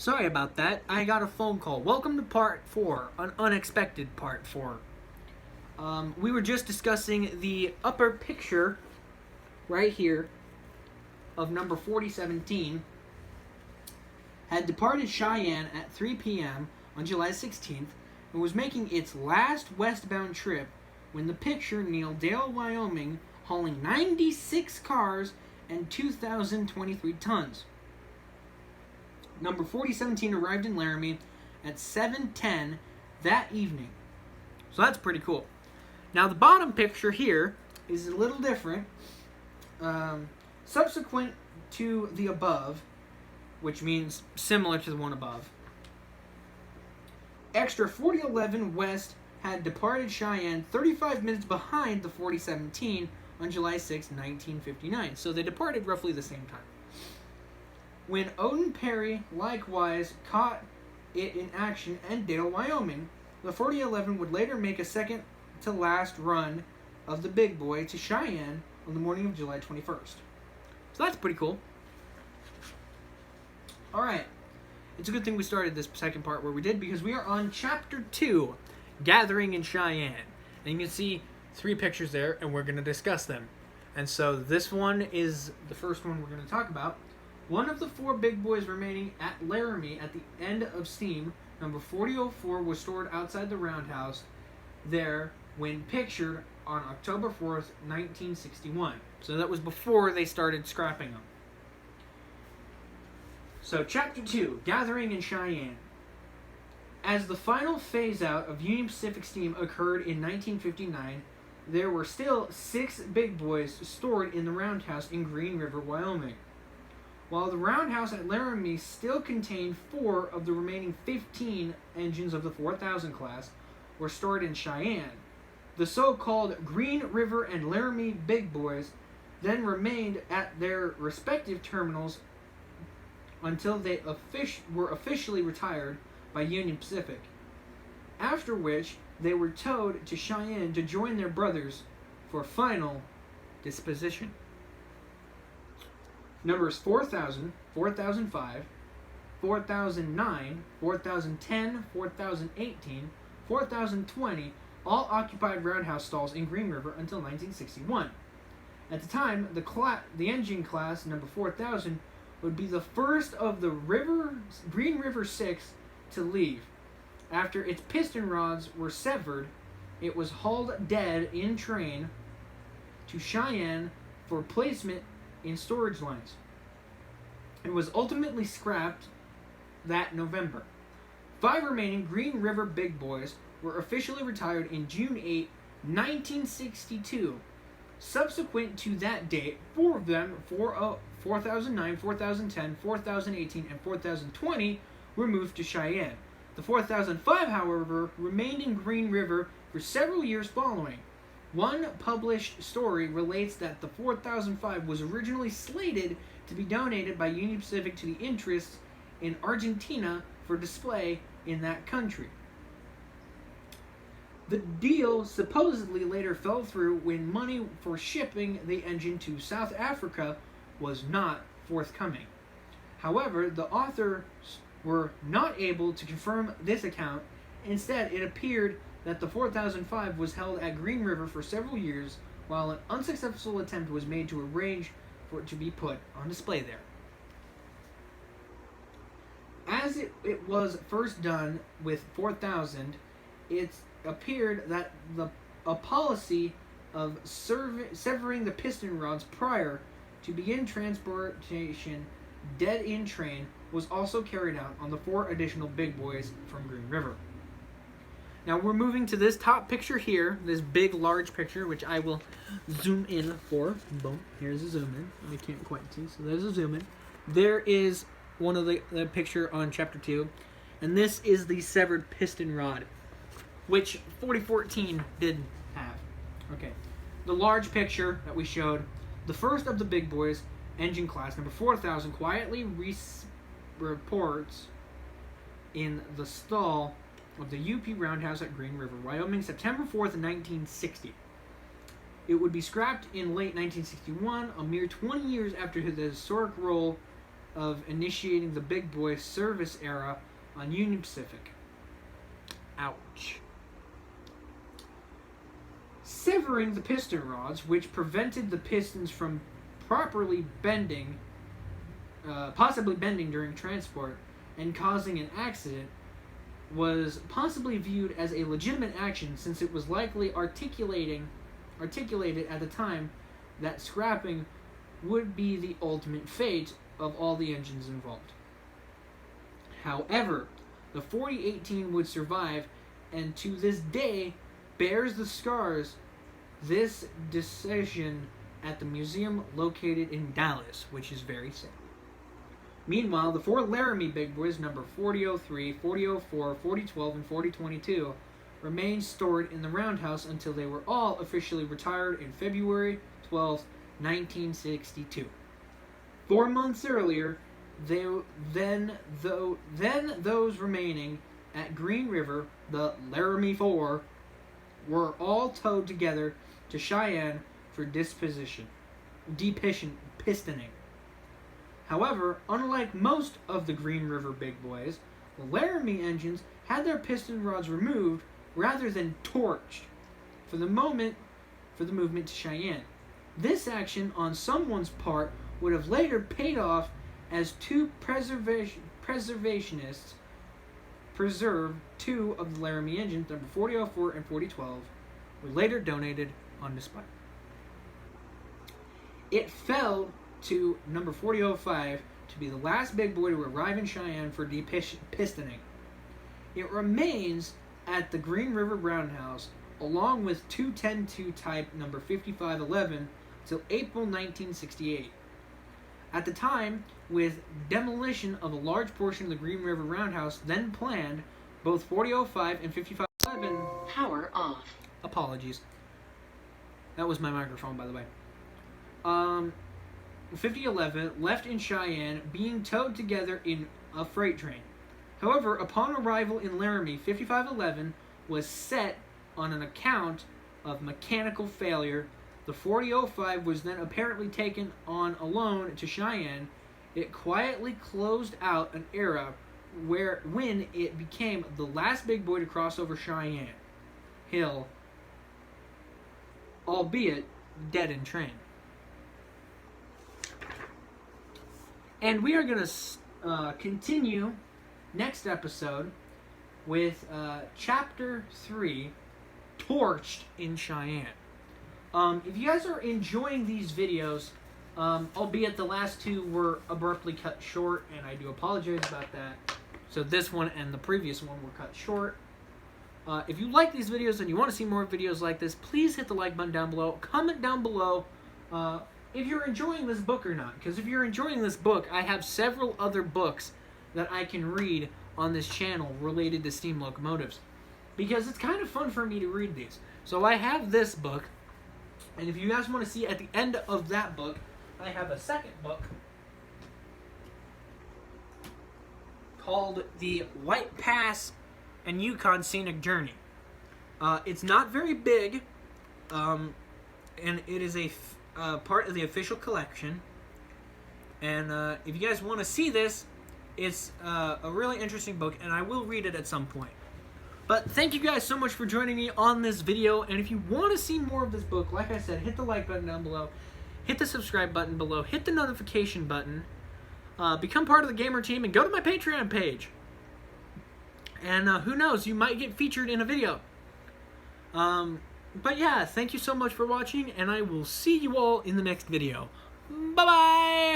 Sorry about that. I got a phone call. Welcome to part 4, an unexpected part 4. We were just discussing the upper picture right here of number 4017 had departed Cheyenne at 3 p.m. on July 16th and was making its last westbound trip when the picture neared Dale, Wyoming, hauling 96 cars and 2,023 tons. Number 4017 arrived in Laramie at 7:10 that evening. So that's pretty cool. Now the bottom picture here is a little different. Subsequent to the above, which means similar to the one above, Extra 4011 West had departed Cheyenne 35 minutes behind the 4017 on July 6, 1959. So they departed roughly the same time. When Odin Perry likewise caught it in action in Dale, Wyoming, the 4011 would later make a second to last run of the Big Boy to Cheyenne on the morning of July 21st. So that's pretty cool. Alright, it's a good thing we started this second part where we did, because we are on Chapter 2, Gathering in Cheyenne. And you can see 3 pictures there, and we're going to discuss them. And so this one is the first one we're going to talk about. One of the 4 big boys remaining at Laramie at the end of steam, number 4004, was stored outside the roundhouse there when pictured on October 4th, 1961. So that was before they started scrapping them. So Chapter 2, Gathering in Cheyenne. As the final phase-out of Union Pacific steam occurred in 1959, there were still 6 big boys stored in the roundhouse in Green River, Wyoming. While the roundhouse at Laramie still contained 4 of the remaining 15 engines of the 4000 class were stored in Cheyenne, the so-called Green River and Laramie Big Boys then remained at their respective terminals until they were officially retired by Union Pacific, after which they were towed to Cheyenne to join their brothers for final disposition. Numbers 4000, 4005, 4009, 4010, 4018, 4020 all occupied roundhouse stalls in Green River until 1961. At the time, the engine class, number 4000, would be the first of the Green River 6 to leave. After its piston rods were severed, it was hauled dead in train to Cheyenne for placement in storage lines. It was ultimately scrapped that November. 5 remaining Green River Big Boys were officially retired in June 8, 1962. Subsequent to that date, 4 of them, 4009, 4010, 4018, and 4020, were moved to Cheyenne. The 4005, however, remained in Green River for several years following. One published story relates that the 4005 was originally slated to be donated by Union Pacific to the interests in Argentina for display in that country. The deal supposedly later fell through when money for shipping the engine to South Africa was not forthcoming. However, the authors were not able to confirm this account. Instead, it appeared that the 4005 was held at Green River for several years, while an unsuccessful attempt was made to arrange for it to be put on display there. As it was first done with 4000, it appeared that a policy of severing the piston rods prior to begin transportation dead in train was also carried out on the 4 additional big boys from Green River. Now we're moving to this top picture here, this big, large picture, which I will zoom in for. Boom. Here's a zoom in. I can't quite see, so there's a zoom in. There is one of the picture on Chapter 2, and this is the severed piston rod, which 4014 did have. Okay. The large picture that we showed, the first of the big boys, engine class, number 4000, quietly reports in the stall of the UP Roundhouse at Green River, Wyoming, September 4th, 1960. It would be scrapped in late 1961, a mere 20 years after the historic role of initiating the big boy service era on Union Pacific. Ouch. Severing the piston rods, which prevented the pistons from properly bending, possibly bending during transport, and causing an accident, was possibly viewed as a legitimate action since it was likely articulated at the time that scrapping would be the ultimate fate of all the engines involved. However, the 4018 would survive and to this day bears the scars this decision at the museum located in Dallas, which is very sad. Meanwhile, the four Laramie big boys, number 4003, 4004, 4012, and 4022, remained stored in the Roundhouse until they were all officially retired in February 12, 1962. 4 months earlier, those remaining at Green River, the Laramie Four, were all towed together to Cheyenne for depistoning. However, unlike most of the Green River big boys, the Laramie engines had their piston rods removed rather than torched for the movement to Cheyenne. This action on someone's part would have later paid off as two preservationists preserved two of the Laramie engines, number 4004 and 4012, were later donated on display. It fell to number 4005 to be the last big boy to arrive in Cheyenne for depistoning. It remains at the Green River Roundhouse along with 210-2 type number 5511 till April 1968. At the time, with demolition of a large portion of the Green River Roundhouse then planned, both 4005 and 5511 power off. Apologies. That was my microphone, by the way. 5011 left in Cheyenne, being towed together in a freight train. However, upon arrival in Laramie, 5511 was set on an account of mechanical failure. The 4005 was then apparently taken on alone to Cheyenne. It quietly closed out an era when it became the last big boy to cross over Cheyenne Hill, albeit dead in train. And we are going to continue next episode with Chapter 3, Torched in Cheyenne. If you guys are enjoying these videos, albeit the last two were abruptly cut short, and I do apologize about that. So this one and the previous one were cut short. If you like these videos and you want to see more videos like this, please hit the like button down below. Comment down below if you're enjoying this book or not. Because if you're enjoying this book, I have several other books that I can read on this channel related to steam locomotives. Because it's kind of fun for me to read these. So I have this book. And if you guys want to see at the end of that book, I have a second book called The White Pass and Yukon Scenic Journey. It's not very big, and it is a part of the official collection. And if you guys want to see this, it's a really interesting book, and I will read it at some point. But thank you guys so much for joining me on this video, and if you want to see more of this book, like I said, hit the like button down below, hit the subscribe button below, hit the notification button, become part of the gamer team, and go to my Patreon page. And who knows, you might get featured in a video. But yeah, thank you so much for watching, and I will see you all in the next video. Bye-bye!